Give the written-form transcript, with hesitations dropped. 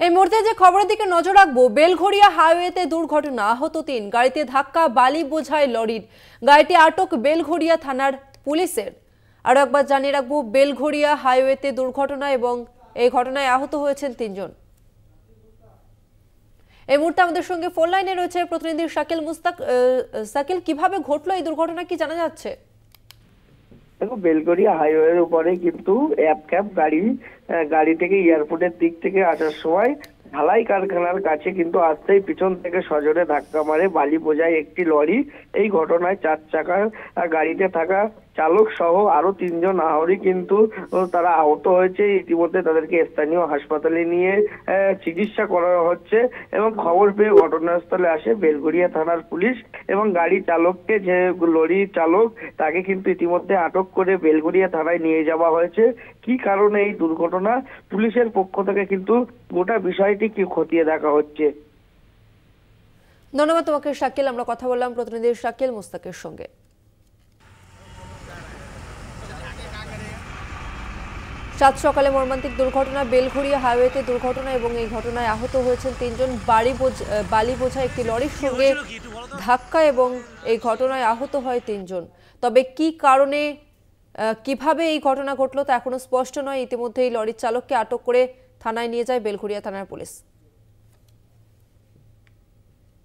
এই মুহূর্তে যে খবরের দিকে নজর রাখবো, বেলঘড়িয়া হাইওয়েতে দুর্ঘটনা, আহত ৩, গাড়িতে ধাক্কা, বালি বোঝাই লরির, গাড়িটি আটক বেলঘড়িয়া থানার পুলিশের। আরো একবার জানিয়ে রাখবো, বেলঘড়িয়া হাইওয়েতে দুর্ঘটনা এবং এই ঘটনায় আহত হয়েছেন ৩ জন। এই মুহূর্তে আমাদের সঙ্গে ফোন লাইনে রয়েছে প্রতিনিধি শাকিল মুস্তাক। শাকিল, কিভাবে ঘটলো এই দুর্ঘটনা, কি জানা যাচ্ছে? দেখো, বেলঘড়িয়া হাইওয়ের উপরে কিন্তু ক্যাব গাড়ি থেকে এয়ারপোর্টের দিক থেকে আসার সময় ঢালাই কারখানার কাছে কিন্তু আসতেই পিছন থেকে সজোরে ধাক্কা মারে বালি বোঝাই একটি লরি। এই ঘটনায় 4 চাকার গাড়িতে থাকা চালক সহ আরো 3 জন নাগরিক কিন্তু তারা আহত হয়েছে। ইতিমধ্যে তাদেরকে স্থানীয় হাসপাতালে নিয়ে চিকিৎসা করা হচ্ছে এবং খবর পেয়ে ঘটনাস্থলে আসে বেলঘড়িয়া থানার পুলিশ এবং গাড়ি চালককে, যে লরি চালক, তাকে কিন্তু ইতিমধ্যে আটক করে বেলঘড়িয়া থানায় নিয়ে যাওয়া হয়েছে। কি কারণে এই দুর্ঘটনা, পুলিশের পক্ষ থেকে কিন্তু গোটা বিষয়টি কি খতিয়ে দেখা হচ্ছে। ধন্যবাদ তোমাকে শাকিল। আমরা কথা বললাম প্রতিনিধি শাকিল মুস্তাকের সঙ্গে। সাত সকালে মর্মান্তিক দুর্ঘটনা, বেলঘড়িয়া হাইওয়েতে দুর্ঘটনা এবং এই ঘটনায় আহত হয়েছেন ৩ জন। বালি বোঝা একটি লরির সঙ্গে ধাক্কা এবং এই ঘটনায় আহত হয় ৩ জন। তবে কি কারণে, কিভাবে এই ঘটনা ঘটলো তা এখনো স্পষ্ট নয়। ইতিমধ্যে এই লরির চালককে আটক করে থানায় নিয়ে যায় বেলঘড়িয়া থানার পুলিশ।